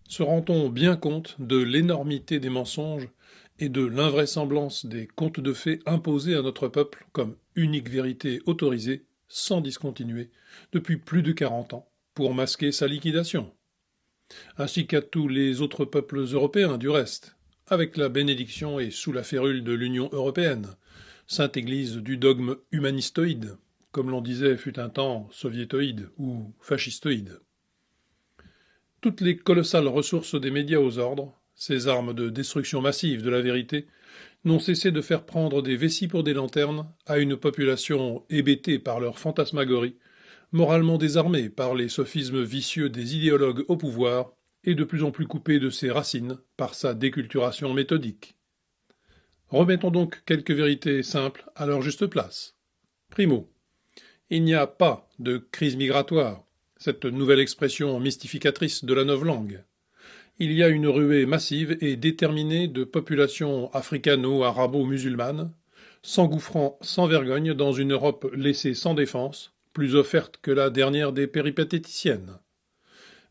Se rend-on bien compte de l'énormité des mensonges et de l'invraisemblance des contes de fées imposés à notre peuple comme unique vérité autorisée, sans discontinuer, depuis plus de 40 ans, pour masquer sa liquidation, ainsi qu'à tous les autres peuples européens du reste, avec la bénédiction et sous la férule de l'Union européenne, sainte église du dogme humanistoïde, comme l'on disait fut un temps soviétoïde ou fascistoïde. Toutes les colossales ressources des médias aux ordres, ces armes de destruction massive de la vérité, n'ont cessé de faire prendre des vessies pour des lanternes à une population hébétée par leur fantasmagorie, moralement désarmée par les sophismes vicieux des idéologues au pouvoir et de plus en plus coupée de ses racines par sa déculturation méthodique. Remettons donc quelques vérités simples à leur juste place. Primo, il n'y a pas de crise migratoire, cette nouvelle expression mystificatrice de la novlangue. Il y a une ruée massive et déterminée de populations africano-arabo-musulmanes, s'engouffrant sans vergogne dans une Europe laissée sans défense, plus offerte que la dernière des péripatéticiennes.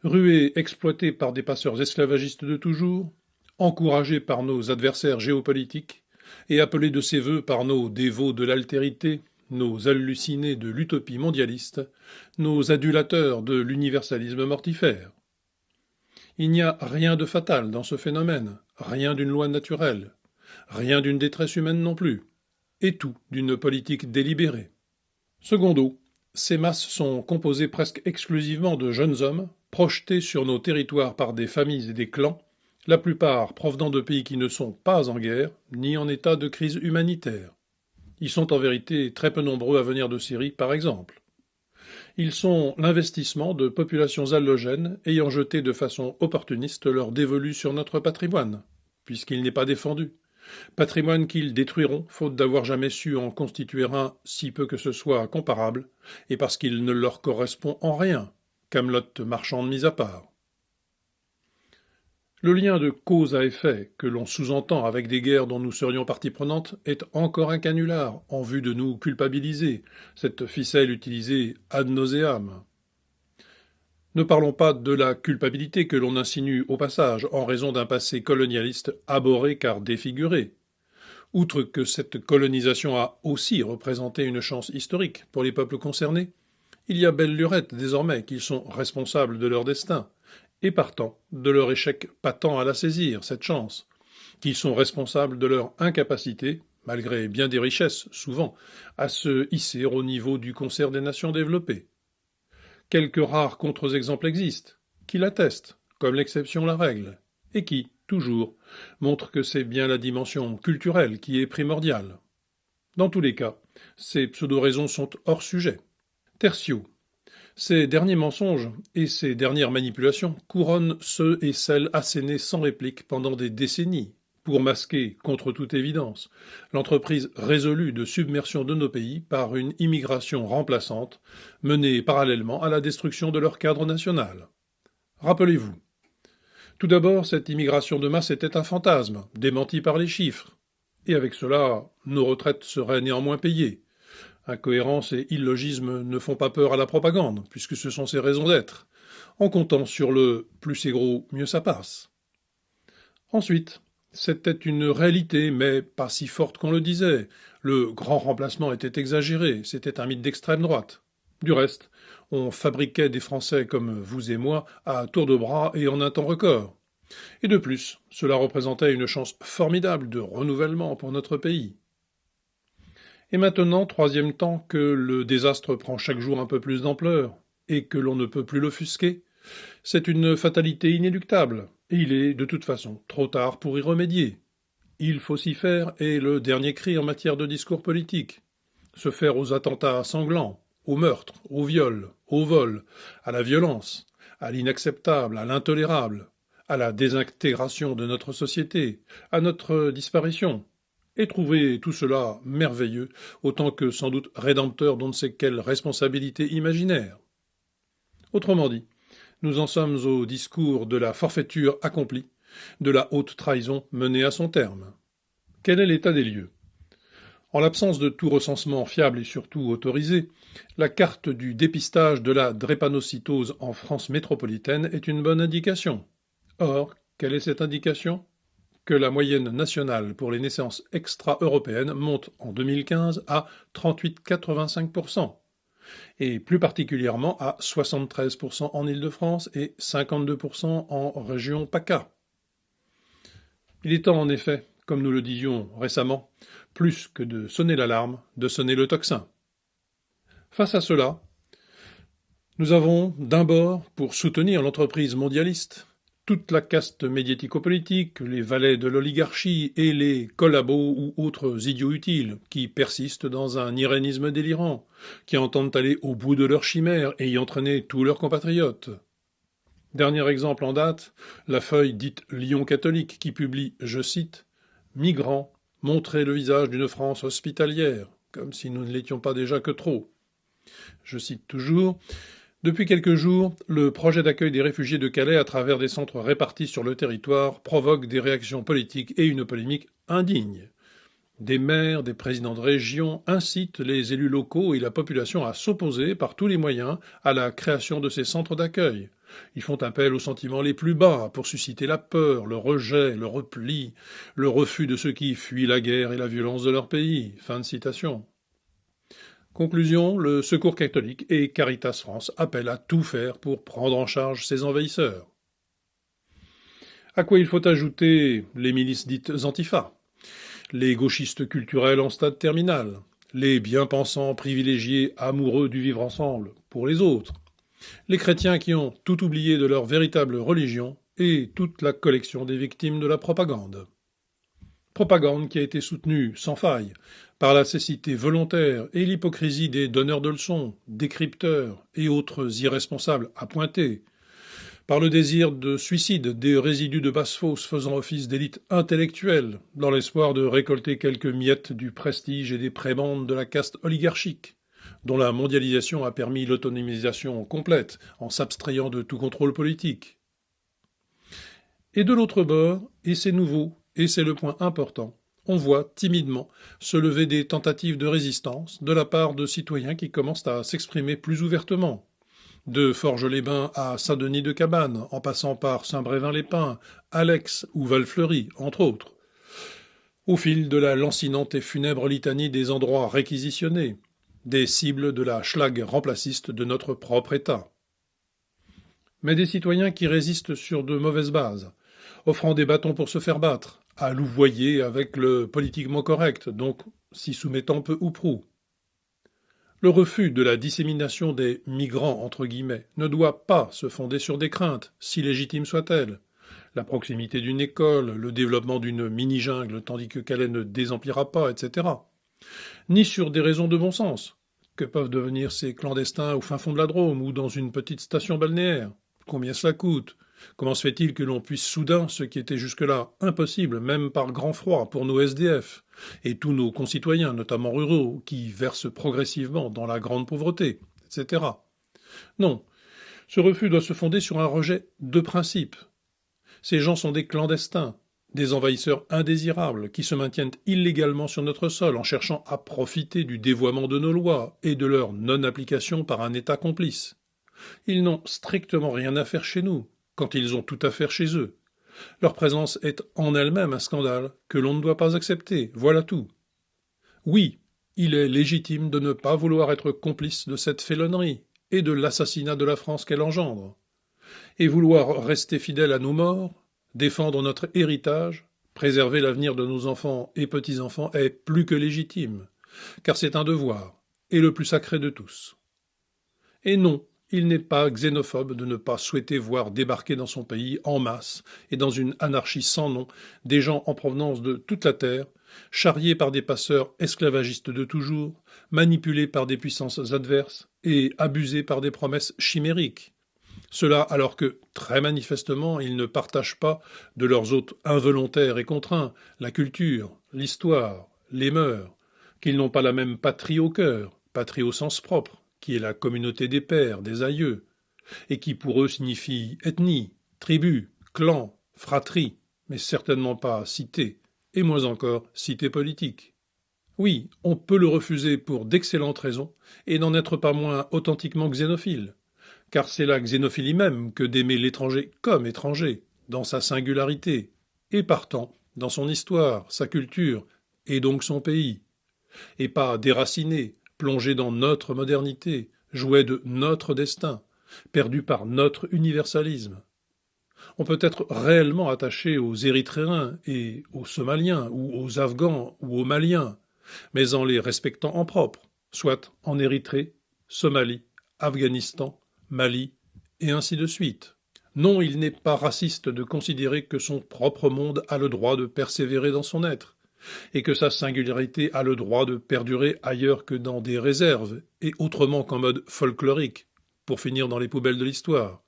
Ruée exploitée par des passeurs esclavagistes de toujours, encouragée par nos adversaires géopolitiques, et appelée de ses vœux par nos dévots de l'altérité, nos hallucinés de l'utopie mondialiste, nos adulateurs de l'universalisme mortifère. Il n'y a rien de fatal dans ce phénomène, rien d'une loi naturelle, rien d'une détresse humaine non plus, et tout d'une politique délibérée. Secondo, ces masses sont composées presque exclusivement de jeunes hommes, projetés sur nos territoires par des familles et des clans, la plupart provenant de pays qui ne sont pas en guerre, ni en état de crise humanitaire. Ils sont en vérité très peu nombreux à venir de Syrie, par exemple. Ils sont l'investissement de populations allogènes ayant jeté de façon opportuniste leur dévolu sur notre patrimoine, puisqu'il n'est pas défendu. Patrimoine qu'ils détruiront, faute d'avoir jamais su en constituer un, si peu que ce soit comparable, et parce qu'il ne leur correspond en rien, camelote marchande mise à part. Le lien de cause à effet que l'on sous-entend avec des guerres dont nous serions partie prenante est encore un canular en vue de nous culpabiliser, cette ficelle utilisée ad nauseam. Ne parlons pas de la culpabilité que l'on insinue au passage en raison d'un passé colonialiste abhorré car défiguré. Outre que cette colonisation a aussi représenté une chance historique pour les peuples concernés, il y a belle lurette désormais qu'ils sont responsables de leur destin, et partant de leur échec patent à la saisir, cette chance, qu'ils sont responsables de leur incapacité, malgré bien des richesses, souvent, à se hisser au niveau du concert des nations développées. Quelques rares contre-exemples existent, qui l'attestent, comme l'exception la règle, et qui, toujours, montrent que c'est bien la dimension culturelle qui est primordiale. Dans tous les cas, ces pseudo-raisons sont hors sujet. Tertio. Ces derniers mensonges et ces dernières manipulations couronnent ceux et celles assénés sans réplique pendant des décennies pour masquer, contre toute évidence, l'entreprise résolue de submersion de nos pays par une immigration remplaçante menée parallèlement à la destruction de leur cadre national. Rappelez-vous. Tout d'abord, cette immigration de masse était un fantasme, démenti par les chiffres, et avec cela, nos retraites seraient néanmoins payées. Incohérence et illogisme ne font pas peur à la propagande, puisque ce sont ses raisons d'être, en comptant sur le « plus c'est gros, mieux ça passe ». Ensuite, c'était une réalité, mais pas si forte qu'on le disait. Le grand remplacement était exagéré, c'était un mythe d'extrême droite. Du reste, on fabriquait des Français comme vous et moi à tour de bras et en un temps record. Et de plus, cela représentait une chance formidable de renouvellement pour notre pays. Et maintenant, troisième temps, que le désastre prend chaque jour un peu plus d'ampleur, et que l'on ne peut plus l'offusquer, c'est une fatalité inéluctable, et il est, de toute façon, trop tard pour y remédier. Il faut s'y faire, et le dernier cri en matière de discours politique. Se faire aux attentats sanglants, aux meurtres, aux viols, au vol, à la violence, à l'inacceptable, à l'intolérable, à la désintégration de notre société, à notre disparition, et trouver tout cela merveilleux, autant que sans doute rédempteur d'on ne sait quelle responsabilité imaginaire. Autrement dit, nous en sommes au discours de la forfaiture accomplie, de la haute trahison menée à son terme. Quel est l'état des lieux? En l'absence de tout recensement fiable et surtout autorisé, la carte du dépistage de la drépanocytose en France métropolitaine est une bonne indication. Or, quelle est cette indication? Que la moyenne nationale pour les naissances extra-européennes monte en 2015 à 38,85%, et plus particulièrement à 73% en Île-de-France et 52% en région PACA. Il est temps en effet, comme nous le disions récemment, plus que de sonner l'alarme, de sonner le tocsin. Face à cela, nous avons d'un bord, pour soutenir l'entreprise mondialiste, toute la caste médiatico-politique, les valets de l'oligarchie et les collabos ou autres idiots utiles qui persistent dans un irénisme délirant, qui entendent aller au bout de leurs chimères et y entraîner tous leurs compatriotes. Dernier exemple en date, la feuille dite Lyon catholique qui publie, je cite, « Migrants, montrer le visage d'une France hospitalière », comme si nous ne l'étions pas déjà que trop. Je cite toujours, « Depuis quelques jours, le projet d'accueil des réfugiés de Calais à travers des centres répartis sur le territoire provoque des réactions politiques et une polémique indigne. Des maires, des présidents de région incitent les élus locaux et la population à s'opposer par tous les moyens à la création de ces centres d'accueil. Ils font appel aux sentiments les plus bas pour susciter la peur, le rejet, le repli, le refus de ceux qui fuient la guerre et la violence de leur pays. » Fin de citation. Conclusion, le Secours catholique et Caritas France appellent à tout faire pour prendre en charge ces envahisseurs. À quoi il faut ajouter les milices dites Antifa, les gauchistes culturels en stade terminal, les bien-pensants privilégiés amoureux du vivre ensemble pour les autres, les chrétiens qui ont tout oublié de leur véritable religion et toute la collection des victimes de la propagande. Propagande qui a été soutenue sans faille par la cécité volontaire et l'hypocrisie des donneurs de leçons, décrypteurs et autres irresponsables à pointer, par le désir de suicide des résidus de basse-fosse faisant office d'élite intellectuelle, dans l'espoir de récolter quelques miettes du prestige et des prébendes de la caste oligarchique, dont la mondialisation a permis l'autonomisation complète en s'abstrayant de tout contrôle politique. Et de l'autre bord, et c'est nouveau, et c'est le point important, on voit timidement se lever des tentatives de résistance de la part de citoyens qui commencent à s'exprimer plus ouvertement. De Forges-les-Bains à Saint-Denis-de-Cabane, en passant par Saint-Brévin-les-Pins, Alex ou Valfleury, entre autres. Au fil de la lancinante et funèbre litanie des endroits réquisitionnés, des cibles de la schlag remplaciste de notre propre État. Mais des citoyens qui résistent sur de mauvaises bases, offrant des bâtons pour se faire battre, à louvoyer avec le politiquement correct, donc s'y soumettant peu ou prou. Le refus de la dissémination des « migrants » entre guillemets ne doit pas se fonder sur des craintes, si légitimes soient-elles. La proximité d'une école, le développement d'une mini-jungle tandis que Calais ne désemplira pas, etc. Ni sur des raisons de bon sens. Que peuvent devenir ces clandestins au fin fond de la Drôme ou dans une petite station balnéaire? Combien cela coûte? Comment se fait-il que l'on puisse soudain, ce qui était jusque-là impossible, même par grand froid, pour nos SDF, et tous nos concitoyens, notamment ruraux, qui versent progressivement dans la grande pauvreté, etc. Non, ce refus doit se fonder sur un rejet de principe. Ces gens sont des clandestins, des envahisseurs indésirables qui se maintiennent illégalement sur notre sol en cherchant à profiter du dévoiement de nos lois et de leur non-application par un État complice. Ils n'ont strictement rien à faire chez nous, quand ils ont tout à faire chez eux. Leur présence est en elle-même un scandale que l'on ne doit pas accepter, voilà tout. Oui, il est légitime de ne pas vouloir être complice de cette félonnerie et de l'assassinat de la France qu'elle engendre. Et vouloir rester fidèle à nos morts, défendre notre héritage, préserver l'avenir de nos enfants et petits-enfants est plus que légitime, car c'est un devoir, et le plus sacré de tous. Et non, il n'est pas xénophobe de ne pas souhaiter voir débarquer dans son pays, en masse, et dans une anarchie sans nom, des gens en provenance de toute la terre, charriés par des passeurs esclavagistes de toujours, manipulés par des puissances adverses et abusés par des promesses chimériques. Cela alors que, très manifestement, ils ne partagent pas de leurs hôtes involontaires et contraints la culture, l'histoire, les mœurs, qu'ils n'ont pas la même patrie au cœur, patrie au sens propre, qui est la communauté des pères, des aïeux, et qui pour eux signifie ethnie, tribu, clan, fratrie, mais certainement pas cité, et moins encore cité politique. Oui, on peut le refuser pour d'excellentes raisons, et n'en être pas moins authentiquement xénophile, car c'est la xénophilie même que d'aimer l'étranger comme étranger, dans sa singularité, et partant, dans son histoire, sa culture, et donc son pays, et pas déraciné, plongé dans notre modernité, jouet de notre destin, perdu par notre universalisme. On peut être réellement attaché aux Érythréens et aux Somaliens, ou aux Afghans ou aux Maliens, mais en les respectant en propre, soit en Érythrée, Somalie, Afghanistan, Mali, et ainsi de suite. Non, il n'est pas raciste de considérer que son propre monde a le droit de persévérer dans son être, et que sa singularité a le droit de perdurer ailleurs que dans des réserves, et autrement qu'en mode folklorique, pour finir dans les poubelles de l'histoire.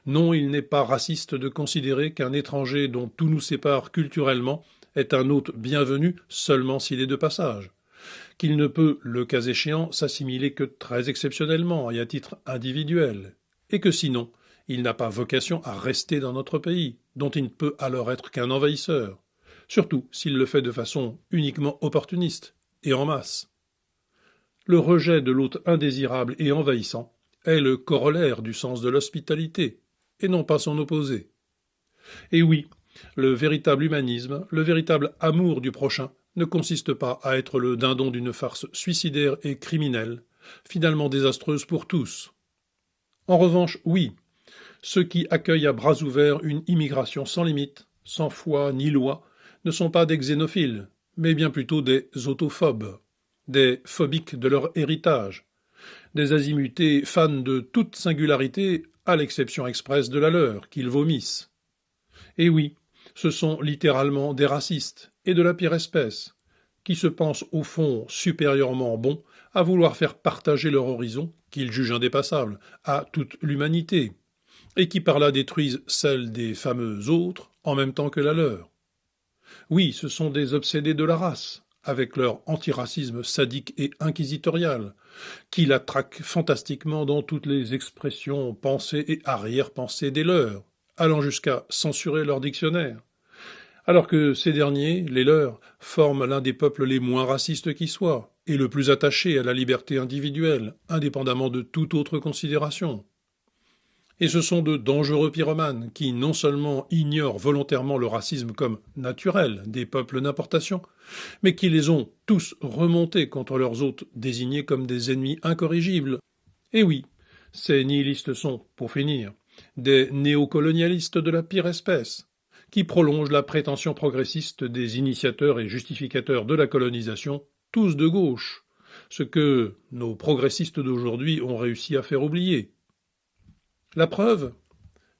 Non, il n'est pas raciste de considérer qu'un étranger dont tout nous sépare culturellement est un hôte bienvenu seulement s'il est de passage, qu'il ne peut, le cas échéant, s'assimiler que très exceptionnellement et à titre individuel, et que sinon, il n'a pas vocation à rester dans notre pays, dont il ne peut alors être qu'un envahisseur, surtout s'il le fait de façon uniquement opportuniste et en masse. Le rejet de l'hôte indésirable et envahissant est le corollaire du sens de l'hospitalité, et non pas son opposé. Et oui, le véritable humanisme, le véritable amour du prochain, ne consiste pas à être le dindon d'une farce suicidaire et criminelle, finalement désastreuse pour tous. En revanche, oui, ceux qui accueillent à bras ouverts une immigration sans limite, sans foi ni loi, ne sont pas des xénophiles, mais bien plutôt des autophobes, des phobiques de leur héritage, des azimutés fans de toute singularité, à l'exception expresse de la leur, qu'ils vomissent. Et oui, ce sont littéralement des racistes, et de la pire espèce, qui se pensent au fond supérieurement bons à vouloir faire partager leur horizon, qu'ils jugent indépassable, à toute l'humanité, et qui par là détruisent celle des fameux autres en même temps que la leur. Oui, ce sont des obsédés de la race, avec leur antiracisme sadique et inquisitorial, qui la traquent fantastiquement dans toutes les expressions, pensées et arrière-pensées des leurs, allant jusqu'à censurer leur dictionnaire, alors que ces derniers, les leurs, forment l'un des peuples les moins racistes qui soient, et le plus attaché à la liberté individuelle, indépendamment de toute autre considération. Et ce sont de dangereux pyromanes qui non seulement ignorent volontairement le racisme comme naturel des peuples d'importation, mais qui les ont tous remontés contre leurs hôtes désignés comme des ennemis incorrigibles. Et oui, ces nihilistes sont, pour finir, des néocolonialistes de la pire espèce, qui prolongent la prétention progressiste des initiateurs et justificateurs de la colonisation, tous de gauche, ce que nos progressistes d'aujourd'hui ont réussi à faire oublier. La preuve,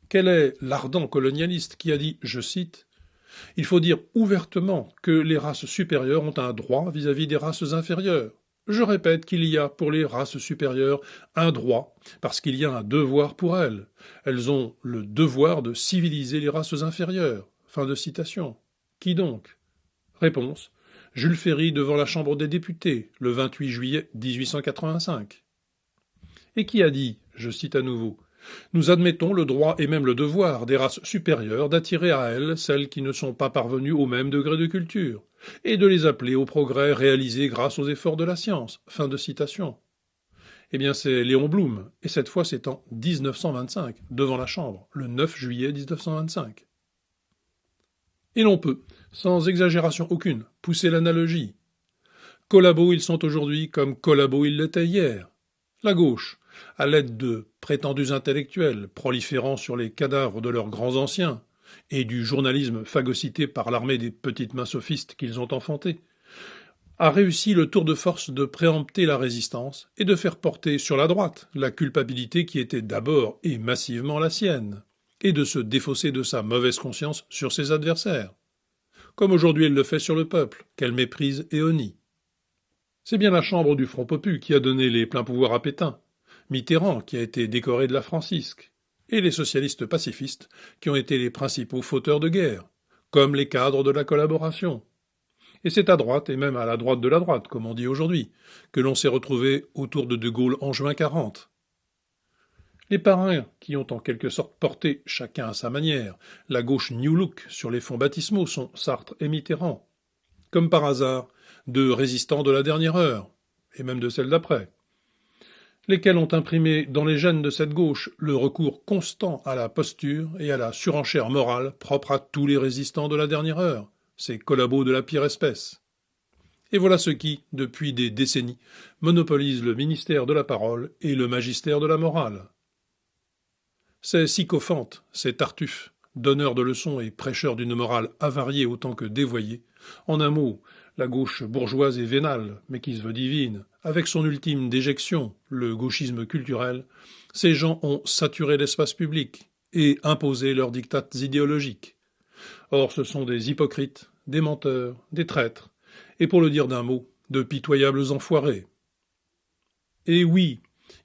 quel est l'ardent colonialiste qui a dit, je cite, « Il faut dire ouvertement que les races supérieures ont un droit vis-à-vis des races inférieures. Je répète qu'il y a pour les races supérieures un droit, parce qu'il y a un devoir pour elles. Elles ont le devoir de civiliser les races inférieures. » Fin de citation. Qui donc? Réponse. Jules Ferry devant la Chambre des députés, le 28 juillet 1885. Et qui a dit, je cite à nouveau, « Nous admettons le droit et même le devoir des races supérieures d'attirer à elles celles qui ne sont pas parvenues au même degré de culture, et de les appeler au progrès réalisé grâce aux efforts de la science. » Fin de citation. Eh bien, c'est Léon Blum, et cette fois c'est en 1925, devant la Chambre, le 9 juillet 1925. Et l'on peut, sans exagération aucune, pousser l'analogie. Collabos ils sont aujourd'hui comme collabos ils l'étaient hier. La gauche, à l'aide de prétendus intellectuels proliférant sur les cadavres de leurs grands anciens, et du journalisme phagocyté par l'armée des petites mains sophistes qu'ils ont enfantés, a réussi le tour de force de préempter la résistance et de faire porter sur la droite la culpabilité qui était d'abord et massivement la sienne, et de se défausser de sa mauvaise conscience sur ses adversaires, comme aujourd'hui elle le fait sur le peuple, qu'elle méprise et honnie. C'est bien la Chambre du Front Popule qui a donné les pleins pouvoirs à Pétain, Mitterrand qui a été décoré de la Francisque, et les socialistes pacifistes qui ont été les principaux fauteurs de guerre, comme les cadres de la collaboration. Et c'est à droite, et même à la droite de la droite, comme on dit aujourd'hui, que l'on s'est retrouvé autour de Gaulle en juin 40. Les parrains, qui ont en quelque sorte porté, chacun à sa manière, la gauche New Look sur les fonds baptismaux sont Sartre et Mitterrand. Comme par hasard, deux résistants de la dernière heure, et même de celle d'après, lesquels ont imprimé dans les gènes de cette gauche le recours constant à la posture et à la surenchère morale propre à tous les résistants de la dernière heure, ces collabos de la pire espèce. Et voilà ceux qui, depuis des décennies, monopolisent le ministère de la parole et le magistère de la morale. Ces sycophantes, ces tartuffes, donneurs de leçons et prêcheurs d'une morale avariée autant que dévoyée, en un mot, la gauche bourgeoise et vénale, mais qui se veut divine, avec son ultime déjection, le gauchisme culturel, ces gens ont saturé l'espace public et imposé leurs dictates idéologiques. Or ce sont des hypocrites, des menteurs, des traîtres, et pour le dire d'un mot, de pitoyables enfoirés. Et oui,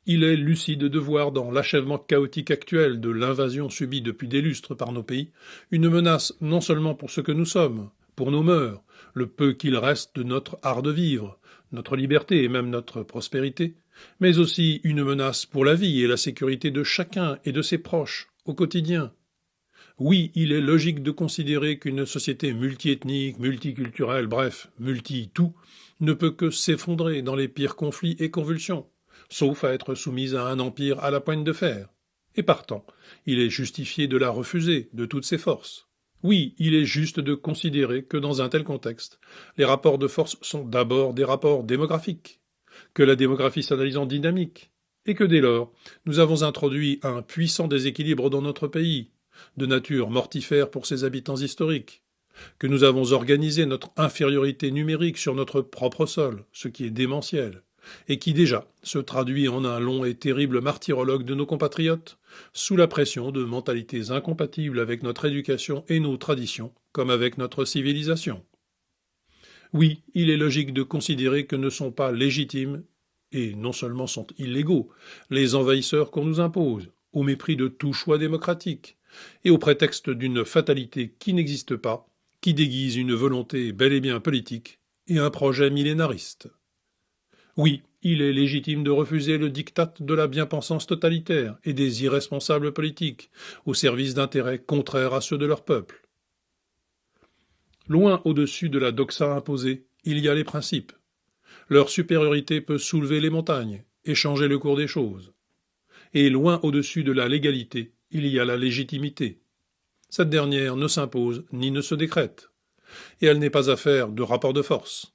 il est lucide de voir dans l'achèvement chaotique actuel de l'invasion subie depuis des lustres par nos pays une menace non seulement pour ce que nous sommes, pour nos mœurs, le peu qu'il reste de notre art de vivre, notre liberté et même notre prospérité, mais aussi une menace pour la vie et la sécurité de chacun et de ses proches, au quotidien. Oui, il est logique de considérer qu'une société multiethnique, multiculturelle, bref, multi-tout, ne peut que s'effondrer dans les pires conflits et convulsions, sauf à être soumise à un empire à la poigne de fer. Et partant, il est justifié de la refuser de toutes ses forces. Oui, il est juste de considérer que dans un tel contexte, les rapports de force sont d'abord des rapports démographiques, que la démographie s'analyse en dynamique, et que dès lors, nous avons introduit un puissant déséquilibre dans notre pays, de nature mortifère pour ses habitants historiques, que nous avons organisé notre infériorité numérique sur notre propre sol, ce qui est démentiel, et qui déjà se traduit en un long et terrible martyrologue de nos compatriotes, sous la pression de mentalités incompatibles avec notre éducation et nos traditions, comme avec notre civilisation. Oui, il est logique de considérer que ne sont pas légitimes, et non seulement sont illégaux, les envahisseurs qu'on nous impose, au mépris de tout choix démocratique, et au prétexte d'une fatalité qui n'existe pas, qui déguise une volonté bel et bien politique et un projet millénariste. Oui, il est légitime de refuser le diktat de la bien-pensance totalitaire et des irresponsables politiques, au service d'intérêts contraires à ceux de leur peuple. Loin au-dessus de la doxa imposée, il y a les principes. Leur supériorité peut soulever les montagnes et changer le cours des choses. Et loin au-dessus de la légalité, il y a la légitimité. Cette dernière ne s'impose ni ne se décrète. Et elle n'est pas affaire de rapport de force.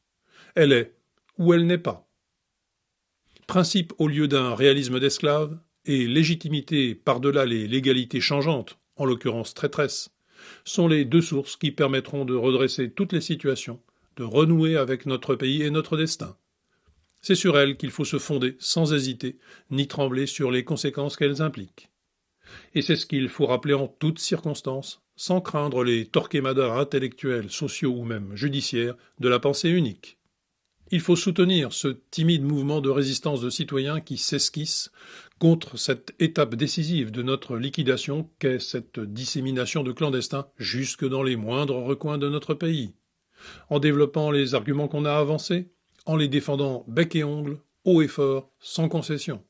Elle est ou elle n'est pas. Principe au lieu d'un réalisme d'esclave, et légitimité par-delà les légalités changeantes, en l'occurrence traîtresses, sont les deux sources qui permettront de redresser toutes les situations, de renouer avec notre pays et notre destin. C'est sur elles qu'il faut se fonder sans hésiter, ni trembler sur les conséquences qu'elles impliquent. Et c'est ce qu'il faut rappeler en toutes circonstances, sans craindre les torquemadas intellectuels, sociaux ou même judiciaires de la pensée unique. Il faut soutenir ce timide mouvement de résistance de citoyens qui s'esquisse contre cette étape décisive de notre liquidation qu'est cette dissémination de clandestins jusque dans les moindres recoins de notre pays, en développant les arguments qu'on a avancés, en les défendant bec et ongle, haut et fort, sans concession.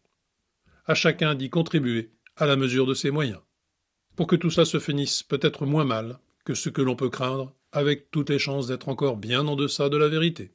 À chacun d'y contribuer à la mesure de ses moyens, pour que tout ça se finisse peut-être moins mal que ce que l'on peut craindre, avec toutes les chances d'être encore bien en deçà de la vérité.